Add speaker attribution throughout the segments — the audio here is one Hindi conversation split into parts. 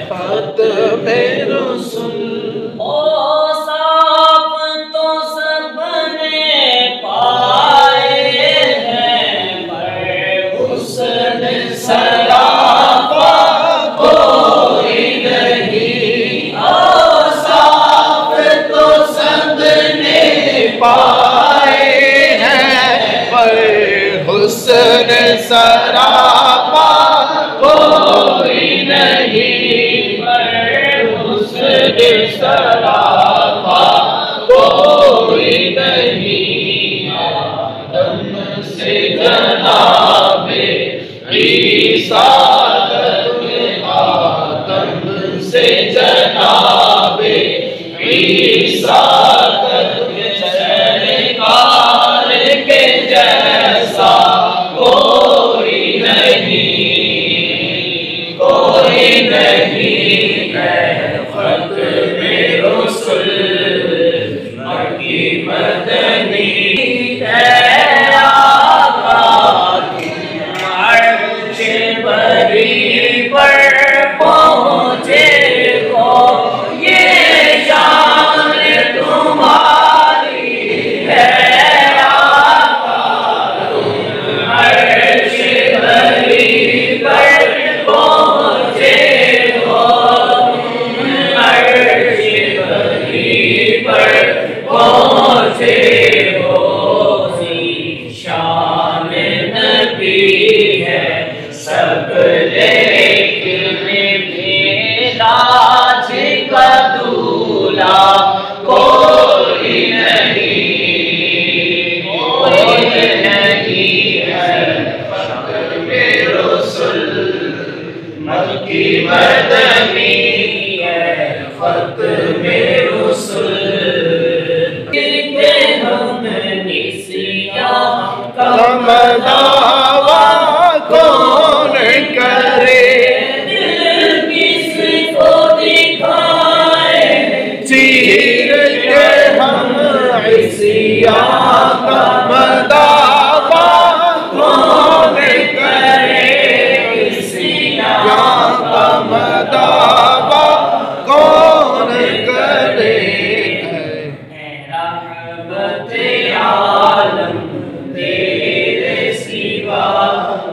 Speaker 1: खत मेरो सुन
Speaker 2: ओ साफ तो सबने पाए हैं पर हुस्न सरापा कोई नहीं। ओ साफ तो सबने
Speaker 1: पाए हैं पर हुस्न सरापा कोई नहीं। पर हुस्न सरापा कोई नहीं। आदम से जनाबे ईसा तक, आदम से जनाबे ईसा तक सरकार के जैसा कोई नहीं, कोई नहीं है। खत मेरो सुल मक्की मदनी है आका अर्श बरी पर पहुँचे हो। ये शान तुम्हारी है आका अर्श बरी पर पहुँचे हो। अर्श बरी पर पहुँचे हो। शान नबी है सब लेकिन लाज का दूल्हा कोई नहीं, कोई नहीं है। फक्र मेरो सुल मक्की मदनी है। फक्र मेरो सुल के हम निसिया कम दावा कौन करे। दिल किसको दिखाए चीर के हम इसिया कम दावा कौन करे। इसिया कम दावा कौन करे। रहमत आलम तेरे सिवा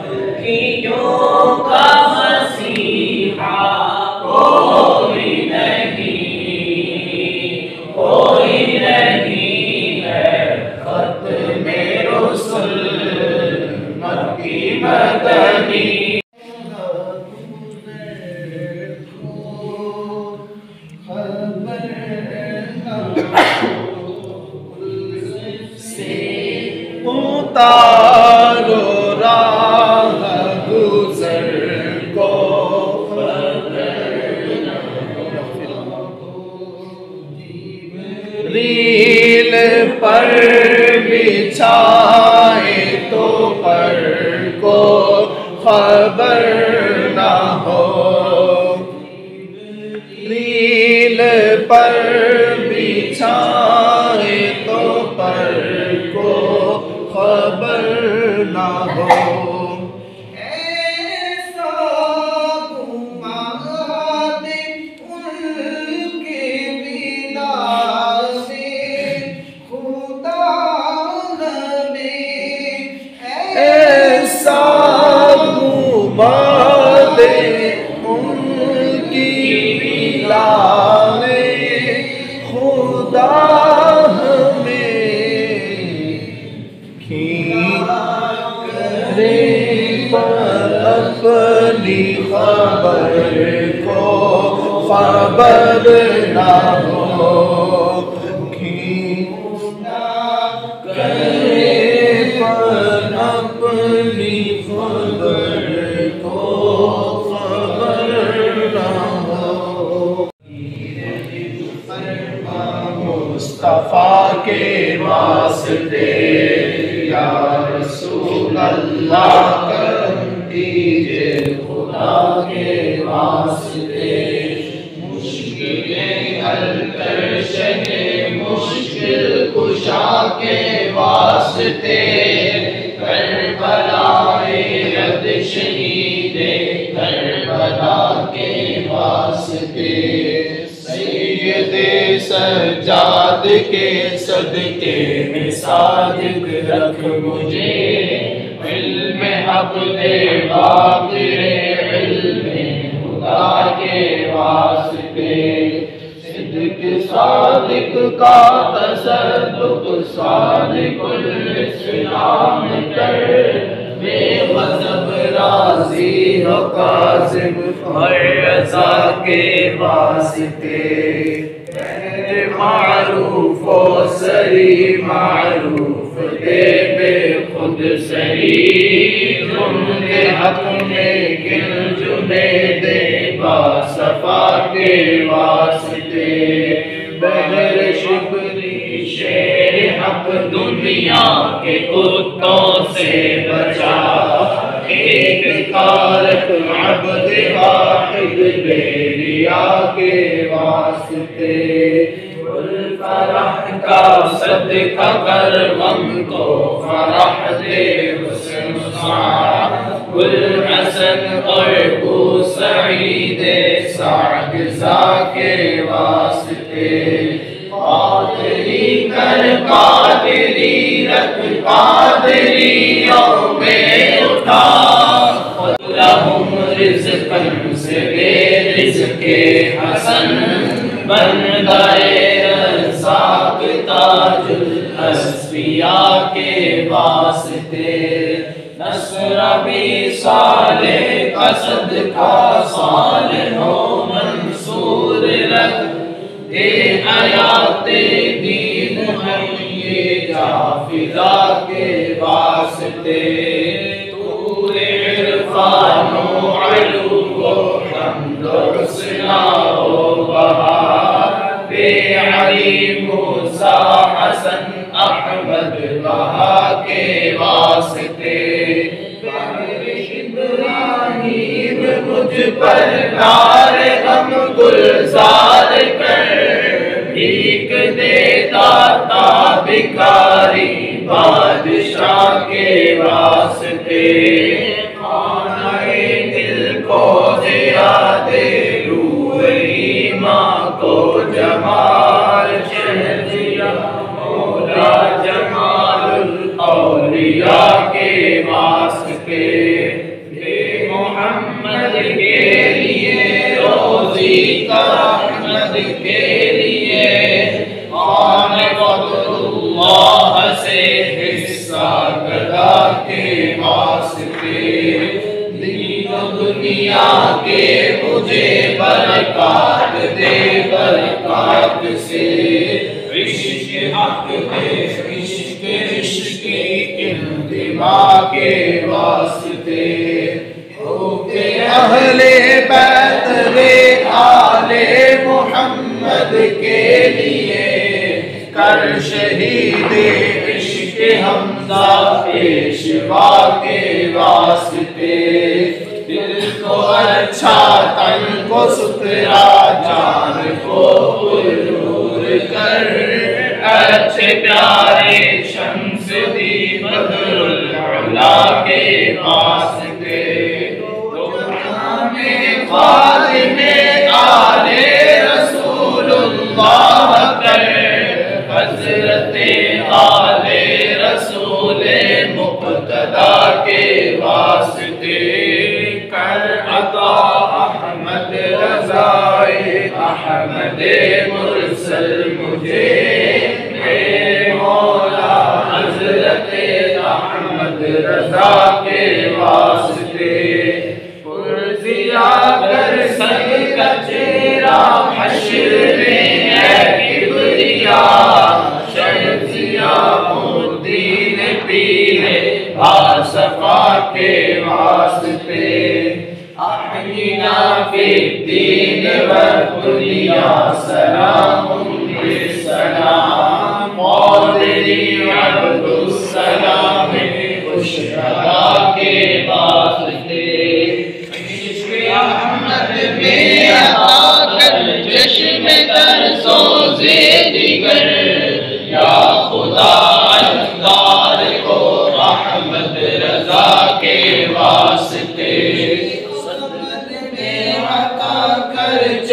Speaker 1: दुखियों का मसीहा कोई नहीं, कोई नहीं है। खत मेरो सुल मक्की मदनी उतारो राह गुजर को रील पर बिछाए तो पर को खबर ना हो। रील पर बिछाए तो पर को खबर ना हो। ऐसा घुमा दे उनके बिना से खुदा हमें। ऐसा घुमा दे उनकी बिना में खुदा अपनी खबर को खबर ना हो। करे पर अपनी खबर को खबर ना हो। मुस्तफा के वास्ते या रसूल अल्लाह कीजिए खुदा के वास्ते। मुश्किलें हल कर शहे मुश्किल कुशा के वास्ते। करबलाए रद शहीदे करबला बला के वास्ते। सैयदे सज्जाद के सदके में सादिक रख मुझे, इल्म हक दे बाक़िरे इल्म खुदा के वास्ते। सिद्क सादिक का तसद्दुक सादिकुल इस्लाम कर, बेगज़ब राज़ी हो काज़िम हर रज़ा के वास्ते। मारूफ व सरी मारूफ दे बेखुद सरी, जुम्ले हक में गिन जुने दे बासफा के वास्ते। बहर शुक्री शेर हक दुनिया के कुत्तों से बचा, एक कारक अब्द वाहिद बेरिया के वास्ते। फरह का सदका कर गम को फरह दे हुस्न गुल हसन और बू सईद सागिज़ा के वास्ते। कादरी कर कादरी रख कादरियों में उठा, लहुम रिज़्क़न से रिज़्क़े हसन बन गए रज़ाक ताजुल अस्फिया के वास्ते। नस्र भी साले कसद का साल हो मंसूर रख, दे हयाते दीन है ये जाफिदा के वास्ते। तूरे इरफानो अलू को हमदो सिनाओ बहार, बे अली मूसा हसन अहमद बहा के वास्ते। इब्राहीम मुझ पर नार हम गुलजार कर, भीख देता था भिखारी बादशाह के वास्ते। खानाए दिल को जिया दे रूह ईमान को जमाल, शहजिया मौला जमालुल औलिया के वास्ते। मोहम्मद के लिए रोज़ी का रहमत के लिए, आन वक़्तुल्लाह से हिस्सा गदा के वास्ते। दीन दुनिया के मुझे बरक़ात दे बरक़ात से, इश्क़ हक़ दे इश्क़ इश्क़ इंतिमा के वास्ते। अहले बैत रे आले मोहम्मद के लिए, कर शहीद इश्क़ हमज़ा पेशवा के वास्ते। दिल को अच्छा तन को सुथरा जान को पुरूर कर, अच्छे प्यारे शम्स दी बदरुल उला के वास्ते। फ़ातिमे आले रसूलुल्लाह कर, हज़रते आले रसूल मुक़्तदा के वास्ते। कर अता अहमद रज़ाए अहमद मुरसल मुझे, मेरे मौला हज़रते अहमद रज़ा के वास्ते। कर संग का चेहरा हश्र में है किबरिया, शर्जिया मुद्दीन पीले बासफा के वास्ते। अहयिना फिद्दीन व दुनिया सलामुन बिस्सलाम, क़ादिरी अब्दुस्सलाम खुशरदा के वास्ते। अहमद में अता कर चश्मे तर सोज़े जिगर, या खुदा अल्लाह को अहमद रज़ा के वास्ते। सदक़त में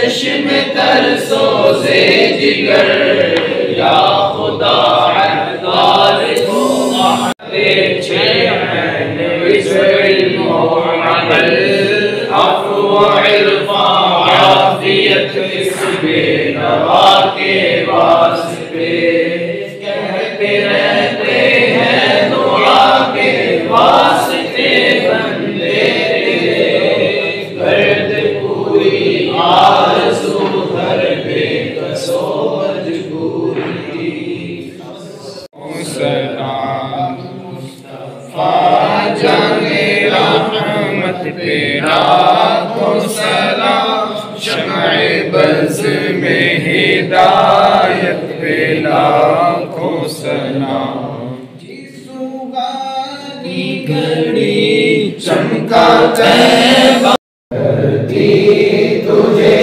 Speaker 1: चश्मे तर सोज़े जिगर या खुदा अत्तार को दे छे इल्म अमल अफ़्व इरफ़ा आफ़ियत इस बेनवा के वास्ते कहते रहते हैं दुआ के वास्ते बंदे गर्द पूरी आरज़ू भर बेकसो मजबूरी सलाम जाने रहमत पे लाखों सलाम शम्ए बज़ में हिदायत पे लाखों सलाम जिसुगानी घड़ी चमका तैबा करती तुझे